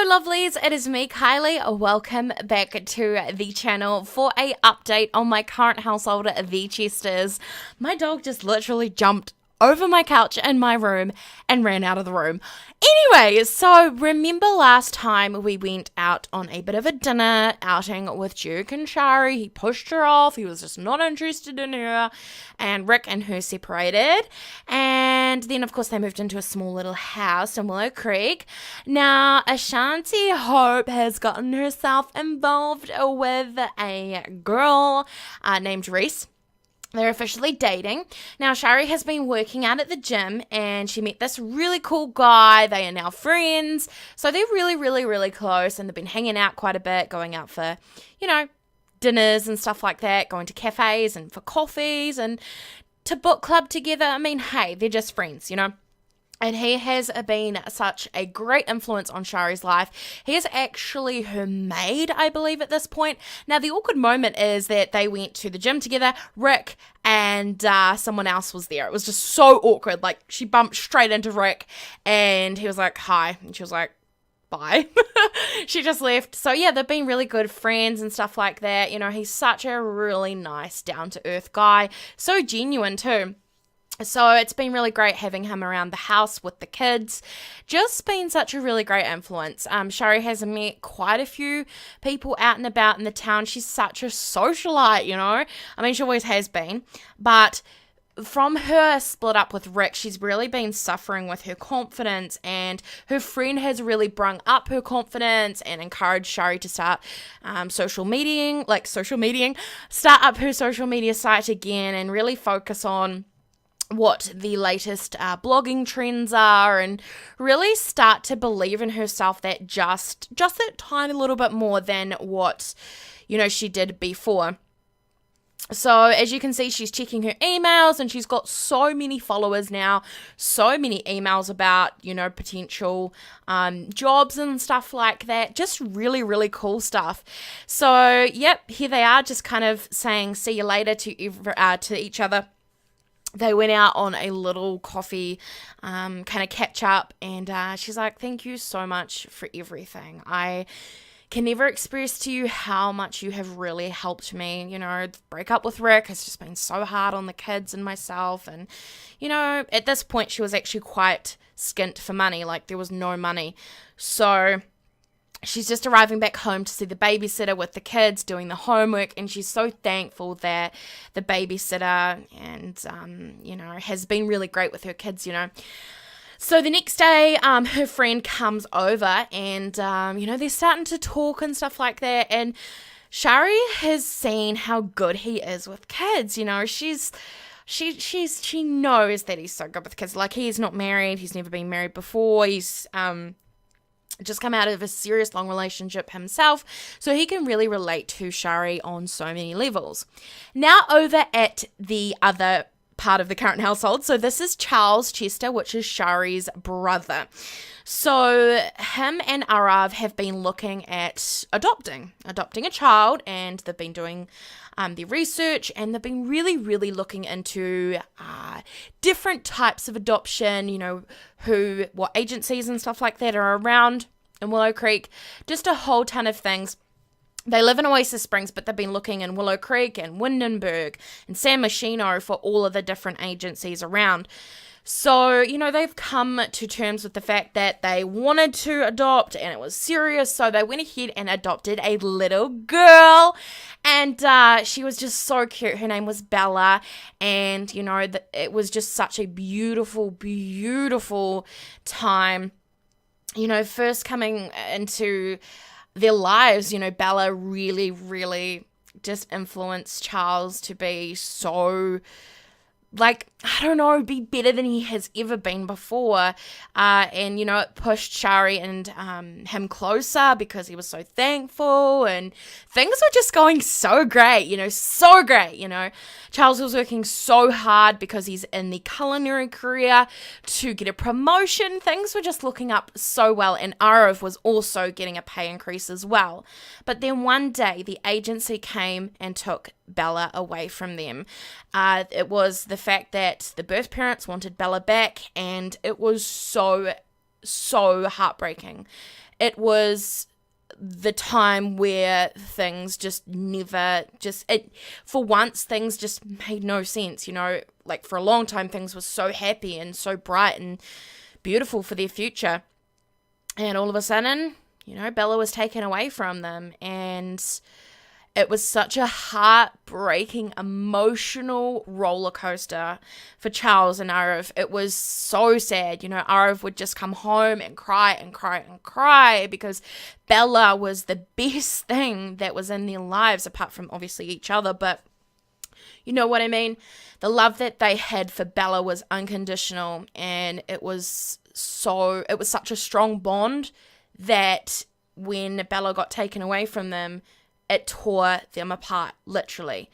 Hello lovelies, it is me Kylie. Welcome back to the channel for a update on my current household, the Chesters. My dog just literally jumped over my couch in my room and ran out of the room. Anyway, so remember last time we went out on a bit of a dinner outing with Duke and Shari. He pushed her off. He was just not interested in her. And Rick and her separated. And then, of course, they moved into a small little house in Willow Creek. Now, Ashanti Hope has gotten herself involved with a girl named Reese. They're officially dating. Now, Shari has been working out at the gym and she met this really cool guy. They are now friends. So they're really close and they've been hanging out quite a bit, going out for, dinners and stuff like that, going to cafes and for coffees and to book club together. I mean, hey, they're just friends, And he has been such a great influence on Shari's life. He is actually her maid, I believe, at this point. Now, the awkward moment is that they went to the gym together, Rick and someone else was there. It was just so awkward. Like, she bumped straight into Rick and he was like, hi. And she was like, bye. She just left. So, yeah, they've been really good friends and stuff like that. He's such a really nice, down-to-earth guy. So genuine, too. So it's been really great having him around the house with the kids. Just been such a really great influence. Shari has met quite a few people out and about in the town. She's such a socialite, I mean, she always has been. But from her split up with Rick, she's really been suffering with her confidence, and her friend has really brung up her confidence and encouraged Shari to start start up her social media site again and really focus on what the latest blogging trends are and really start to believe in herself that just that tiny little bit more than what, she did before. So as you can see, she's checking her emails and she's got so many followers now, so many emails about, potential jobs and stuff like that. Just really cool stuff. So, yep, here they are just kind of saying see you later to each other. They went out on a little coffee kind of catch up and she's like, thank you so much for everything. I can never express to you how much you have really helped me. The breakup with Rick has just been so hard on the kids and myself. And, at this point she was actually quite skint for money. Like there was no money. So she's just arriving back home to see the babysitter with the kids doing the homework, and she's so thankful that the babysitter and, has been really great with her kids, So the next day, her friend comes over and, they're starting to talk and stuff like that, and Shari has seen how good he is with kids, she knows that he's so good with kids. Like, he is not married, he's never been married before, he's, just come out of a serious long relationship himself, so he can really relate to Shari on so many levels. Now over at the other part of the current household, so this is Charles Chester, which is Shari's brother. So him and Arav have been looking at adopting a child, and they've been doing their research, and they've been really looking into different types of adoption, what agencies and stuff like that are around in Willow Creek, just a whole ton of things. They live in Oasis Springs, but they've been looking in Willow Creek and Windenburg and San Myshuno for all of the different agencies around. So, they've come to terms with the fact that they wanted to adopt and it was serious. So they went ahead and adopted a little girl, and she was just so cute. Her name was Bella, and, it was just such a beautiful time, first coming into their lives. Bella really just influenced Charles to be so, be better than he has ever been before. And, it pushed Shari and him closer because he was so thankful, and things were just going so great, so great, Charles was working so hard because he's in the culinary career to get a promotion. Things were just looking up so well, and Arav was also getting a pay increase as well. But then one day the agency came and took Bella away from them. It was the fact that the birth parents wanted Bella back, and it was so heartbreaking. it was the time where things just never, for once, things just made no sense, like for a long time, things were so happy and so bright and beautiful for their future. And all of a sudden, Bella was taken away from them, and it was such a heartbreaking, emotional roller coaster for Charles and Arav. It was so sad. Arav would just come home and cry and cry and cry because Bella was the best thing that was in their lives, apart from obviously each other. But you know what I mean? The love that they had for Bella was unconditional, and it was such a strong bond that when Bella got taken away from them, it tore them apart, literally.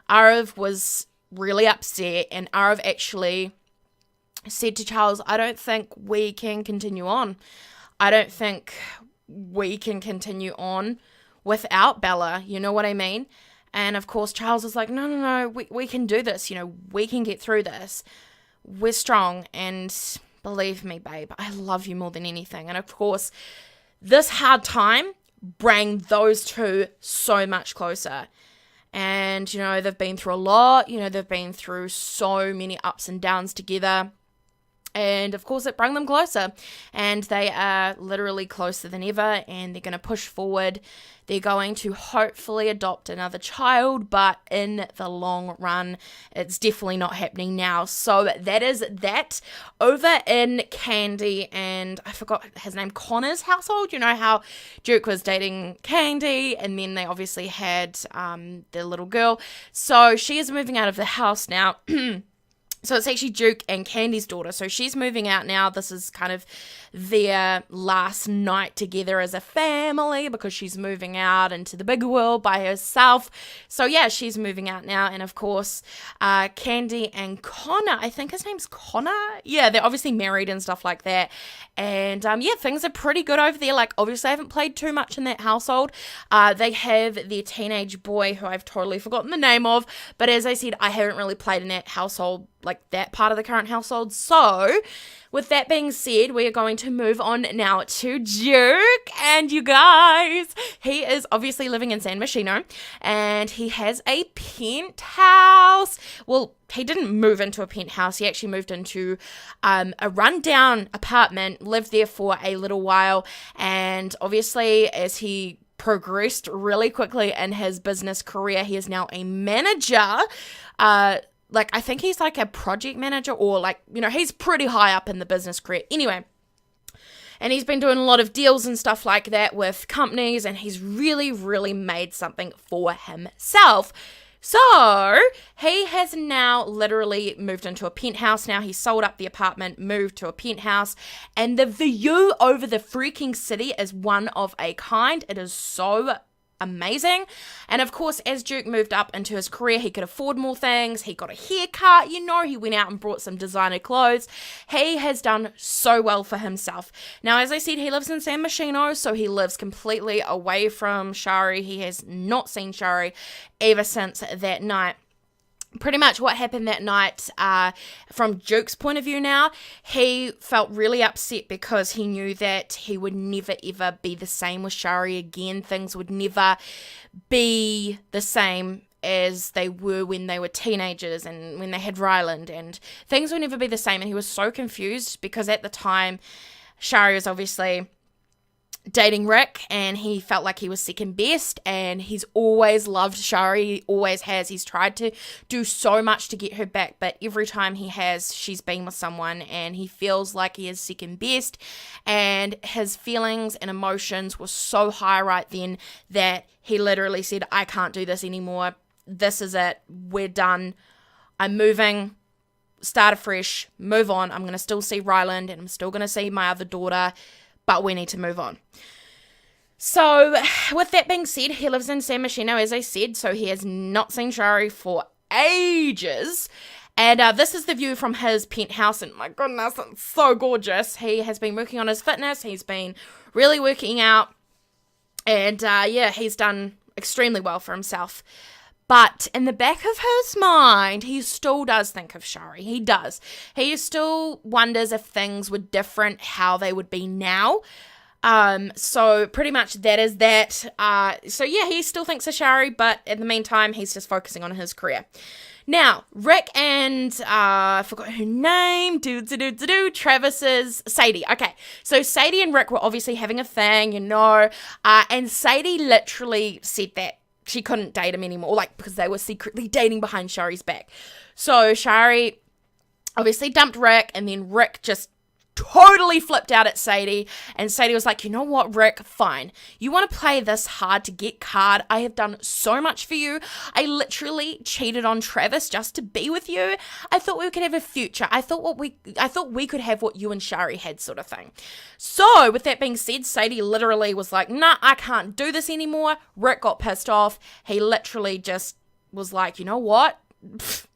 Arav was really upset, and Arav actually said to Charles, I don't think we can continue on. I don't think we can continue on without Bella, you know what I mean? And of course, Charles was like, no, we can do this, we can get through this. We're strong, and believe me, babe, I love you more than anything. And of course, this hard time bring those two so much closer. And, they've been through a lot, they've been through so many ups and downs together. And of course, it brought them closer. And they are literally closer than ever, and they're going to push forward. They're going to hopefully adopt another child, but in the long run, it's definitely not happening now. So that is that. Over in Candy and, I forgot his name, Connor's household. You know how Duke was dating Candy, and then they obviously had their little girl. So she is moving out of the house now. So it's actually Duke and Candy's daughter. So she's moving out now. This is kind of their last night together as a family because she's moving out into the big world by herself. So yeah, she's moving out now. And of course, Candy and Connor, I think his name's Connor. Yeah, they're obviously married and stuff like that. And yeah, things are pretty good over there. Like, obviously I haven't played too much in that household. They have their teenage boy who I've totally forgotten the name of. But as I said, I haven't really played in that household, like that part of the current household. So with that being said, we are going to move on now to Duke. And you guys, he is obviously living in San Myshuno, and he has a penthouse. Well, he didn't move into a penthouse. He actually moved into a rundown apartment, lived there for a little while. And obviously, as he progressed really quickly in his business career, he is now a manager. I think he's like a project manager, or he's pretty high up in the business career. Anyway, and he's been doing a lot of deals and stuff like that with companies, and he's really, really made something for himself. So he has now literally moved into a penthouse now. He sold up the apartment, moved to a penthouse, and the view over the freaking city is one of a kind. It is so amazing. And of course, as Duke moved up into his career, he could afford more things. He got a haircut, he went out and brought some designer clothes. He has done so well for himself. Now, as I said, he lives in San Myshuno, so he lives completely away from Shari. He has not seen Shari ever since that night. Pretty much what happened that night, from Duke's point of view now, he felt really upset because he knew that he would never ever be the same with Shari again. Things would never be the same as they were when they were teenagers and when they had Ryland, and things would never be the same. And he was so confused because at the time, Shari was obviously dating Rick, and he felt like he was second best, and he's always loved Shari. He always has. He's tried to do so much to get her back, but every time he has, she's been with someone, and he feels like he is second best. And his feelings and emotions were so high right then that he literally said, I can't do this anymore. This is it. We're done. I'm moving. Start afresh. Move on. I'm going to still see Ryland, and I'm still going to see my other daughter, but we need to move on. So with that being said, he lives in San Myshuno, as I said, so he has not seen Shari for ages. And this is the view from his penthouse, and my goodness, it's so gorgeous. He has been working on his fitness. He's been really working out, and he's done extremely well for himself. But in the back of his mind, he still does think of Shari. He does. He still wonders if things were different, how they would be now. So pretty much that is that. So yeah, he still thinks of Shari, but in the meantime, he's just focusing on his career. Now, Rick and, I forgot her name, Travis's, Sadie. Okay, so Sadie and Rick were obviously having a thing, and Sadie literally said that she couldn't date him anymore, because they were secretly dating behind Shari's back. So Shari obviously dumped Rick, and then Rick just totally flipped out at Sadie, and Sadie was like, you know what, Rick, fine. You want to play this hard to get card? I have done so much for you. I literally cheated on Travis just to be with you. I thought we could have a future. I thought we could have what you and Shari had, sort of thing. So, with that being said, Sadie literally was like, nah, I can't do this anymore. Rick got pissed off. He literally just was like, you know what?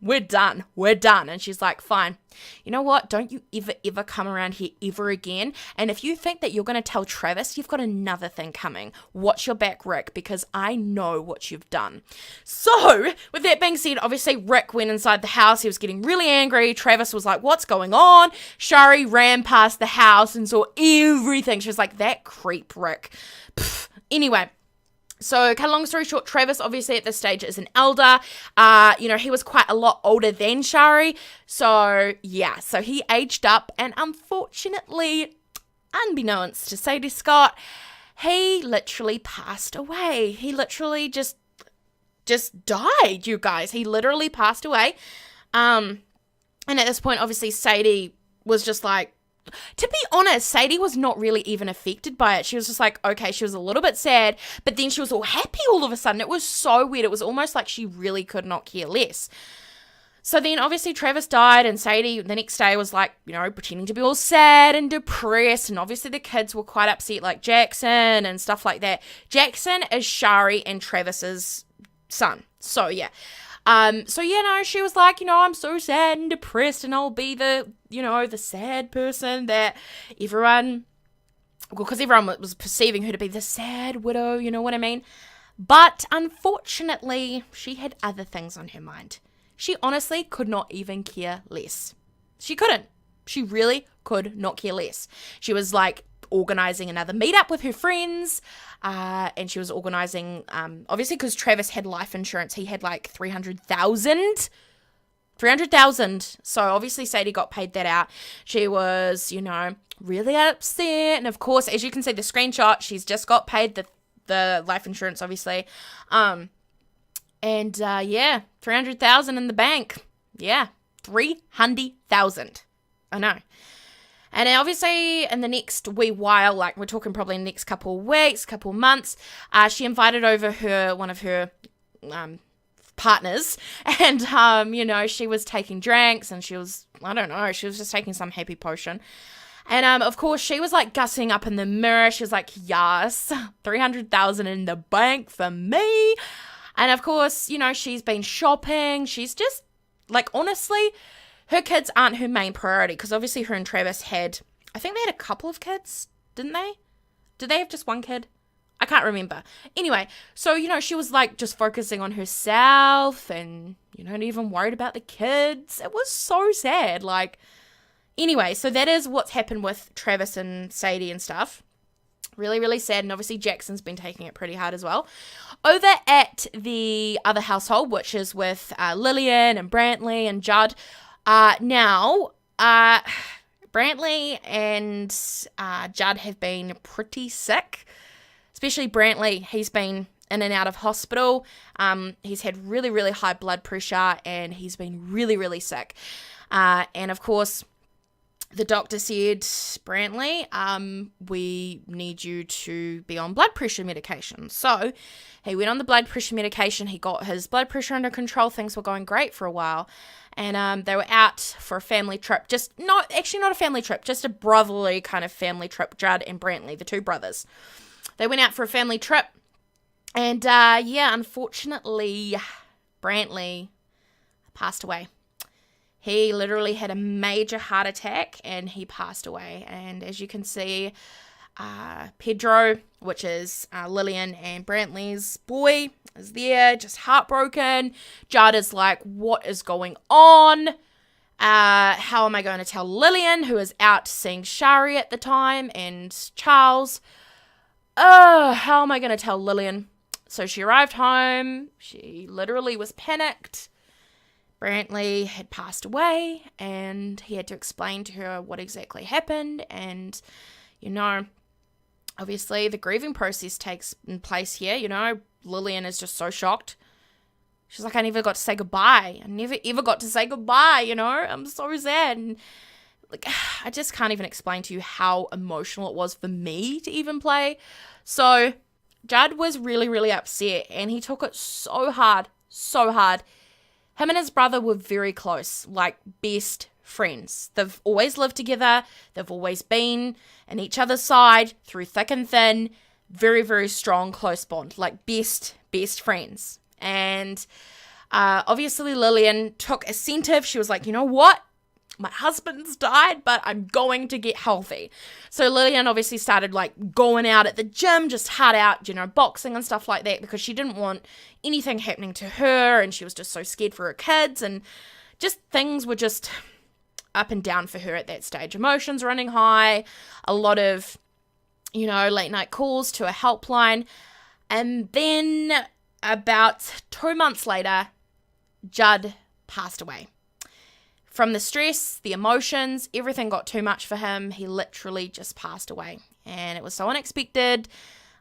We're done. And she's like, fine. You know what? Don't you ever come around here ever again. And if you think that you're going to tell Travis, you've got another thing coming. Watch your back, Rick, because I know what you've done. So, with that being said, obviously Rick went inside the house. He was getting really angry. Travis was like, what's going on? Shari ran past the house and saw everything. She was like, that creep, Rick. Anyway. So, cut a long story short, Travis obviously at this stage is an elder. He was quite a lot older than Shari. So, yeah, so he aged up, and unfortunately, unbeknownst to Sadie Scott, he literally passed away. He literally just died, you guys. He literally passed away. And at this point, obviously, Sadie was just like, to be honest, Sadie was not really even affected by it. She was just like, okay, she was a little bit sad, but then she was all happy all of a sudden. It was so weird. It was almost like she really could not care less. So then obviously Travis died, and Sadie the next day was like, pretending to be all sad and depressed, and obviously the kids were quite upset, like Jackson and stuff like that. Jackson is Shari and Travis's son. So yeah. She was like, I'm so sad and depressed, and I'll be the sad person that because everyone was perceiving her to be the sad widow, you know what I mean? But unfortunately, she had other things on her mind. She honestly could not even care less. She couldn't. She really could not care less. She was like organizing another meetup with her friends, and she was organizing, obviously because Travis had life insurance, he had like 300,000. So obviously Sadie got paid that out. She was, really upset, and of course, as you can see the screenshot, she's just got paid the life insurance, obviously, 300,000 in the bank. Yeah, 300,000. I know. And obviously, in the next wee while, like we're talking probably in the next couple of weeks, couple of months, she invited over one of her partners, and she was taking drinks, and she was just taking some happy potion. And of course, she was like gussing up in the mirror. She was like, yes, 300,000 in the bank for me. And of course, she's been shopping. She's just like, honestly, her kids aren't her main priority, because obviously her and Travis I think they had a couple of kids, didn't they? Did they have just one kid? I can't remember. Anyway, so, she was like just focusing on herself and, not even worried about the kids. It was so sad. Anyway, so that is what's happened with Travis and Sadie and stuff. Really, really sad. And obviously Jackson's been taking it pretty hard as well. Over at the other household, which is with Lillian and Brantley and Judd, Brantley and Judd have been pretty sick, especially Brantley. He's been in and out of hospital. He's had really, really high blood pressure, and he's been really, really sick. And of course, the doctor said, Brantley, we need you to be on blood pressure medication. So he went on the blood pressure medication. He got his blood pressure under control. Things were going great for a while. And they were out for a family trip. Not a family trip, just a brotherly kind of family trip, Judd and Brantley, the two brothers. They went out for a family trip. And unfortunately, Brantley passed away. He literally had a major heart attack, and he passed away. And as you can see, Pedro, which is Lillian and Brantley's boy, is there, just heartbroken. Judd is like, what is going on? How am I going to tell Lillian, who is out seeing Shari at the time, and Charles? How am I going to tell Lillian? So she arrived home. She literally was panicked. Brantley had passed away, and he had to explain to her what exactly happened. And, obviously the grieving process takes in place here. Lillian is just so shocked. She's like, I never got to say goodbye. I never ever got to say goodbye, I'm so sad. And I just can't even explain to you how emotional it was for me to even play. So Judd was really, really upset, and he took it so hard, so hard. Him and his brother were very close, like best friends. They've always lived together. They've always been in each other's side through thick and thin. Very, very strong, close bond, like best friends. And obviously Lillian took incentive. She was like, you know what? My husband's died, but I'm going to get healthy. So Lillian obviously started going out at the gym, just hard out, boxing and stuff like that, because she didn't want anything happening to her, and she was just so scared for her kids, and just things were just up and down for her at that stage. Emotions running high, a lot of, late night calls to a helpline. And then about 2 months later, Judd passed away. From the stress, the emotions, everything got too much for him. He literally just passed away. And it was so unexpected.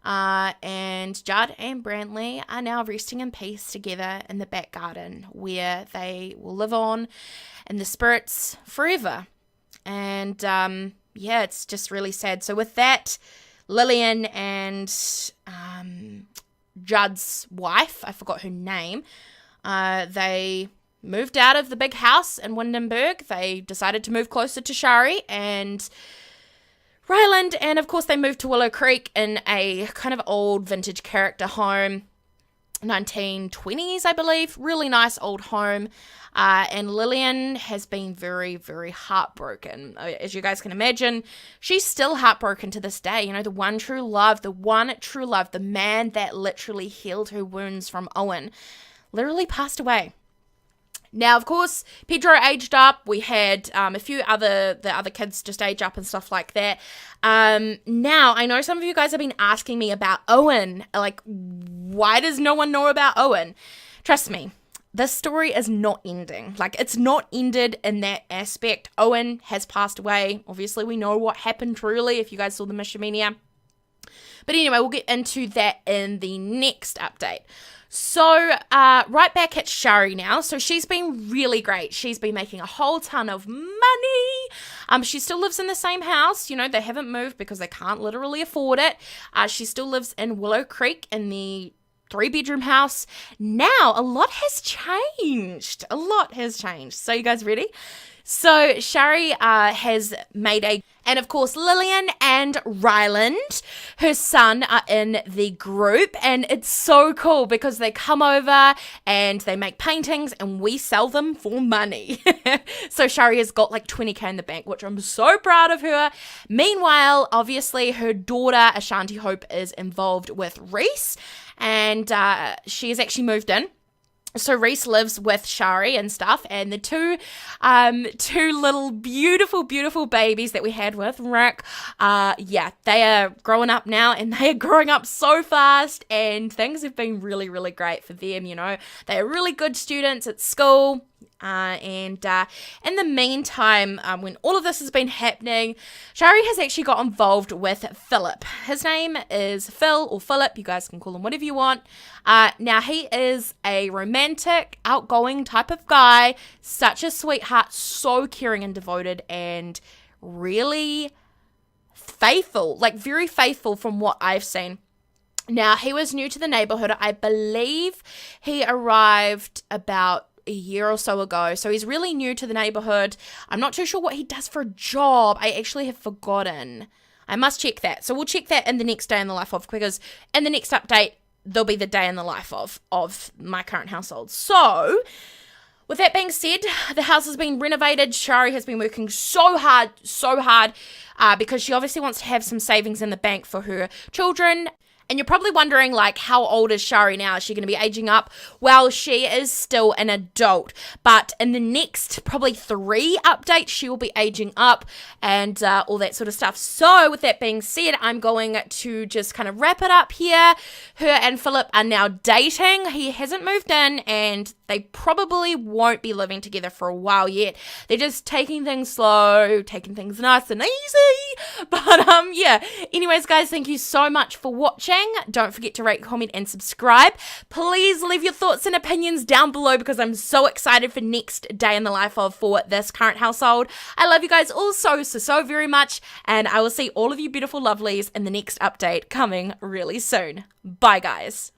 And Judd and Brantley are now resting in peace together in the back garden, where they will live on in the spirits forever. And it's just really sad. So with that, Lillian and Judd's wife, I forgot her name, they moved out of the big house in Windenburg. They decided to move closer to Shari and Ryland, and of course they moved to Willow Creek in a kind of old vintage character home, 1920s I believe, really nice old home. And Lillian has been very, very heartbroken. As you guys can imagine, she's still heartbroken to this day. The one true love, the man that literally healed her wounds from Owen, literally passed away. Now, of course, Pedro aged up. We had a few the other kids just age up and stuff like that. Now, I know some of you guys have been asking me about Owen. Why does no one know about Owen? Trust me, this story is not ending. It's not ended in that aspect. Owen has passed away. Obviously, we know what happened truly, if you guys saw the Mishaminia. But anyway, we'll get into that in the next update. So, right back at Shari now. So she's been really great. She's been making a whole ton of money. She still lives in the same house. They haven't moved because they can't literally afford it. She still lives in Willow Creek in the 3-bedroom house. Now, a lot has changed. So you guys ready? So Shari has made and of course Lillian and Ryland, her son, are in the group, and it's so cool because they come over and they make paintings and we sell them for money. So Shari has got 20k in the bank, which I'm so proud of her. Meanwhile, obviously her daughter Ashanti Hope is involved with Reese, and she has actually moved in. So Reese lives with Shari and stuff, and the two little beautiful, beautiful babies that we had with Rick, they are growing up now, and they are growing up so fast, and things have been really, really great for them. They are really good students at school. And in the meantime, when all of this has been happening, Shari has actually got involved with Philip. His name is Phil or Philip. You guys can call him whatever you want. Now, he is a romantic, outgoing type of guy. Such a sweetheart, so caring and devoted, and really faithful, very faithful from what I've seen. Now, he was new to the neighborhood. I believe he arrived about a year or so ago, so he's really new to the neighborhood. I'm not too sure what he does for a job. I actually have forgotten. I must check that. So we'll check that in the next day in the life of, because in the next update there'll be the day in the life of my current household. So with that being said, the house has been renovated. Shari has been working so hard, because she obviously wants to have some savings in the bank for her children. And you're probably wondering, like, how old is Shari now? Is she going to be aging up? Well, she is still an adult, but in the next probably 3 updates, she will be aging up and all that sort of stuff. So with that being said, I'm going to just kind of wrap it up here. Her and Philip are now dating. He hasn't moved in, and they probably won't be living together for a while yet. They're just taking things slow, taking things nice and easy. But yeah. Anyways, guys, thank you so much for watching. Don't forget to rate, comment, and subscribe. Please leave your thoughts and opinions down below because I'm so excited for next day in the life of for this current household. I love you guys all so very much, and I will see all of you beautiful lovelies in the next update coming really soon. Bye, guys.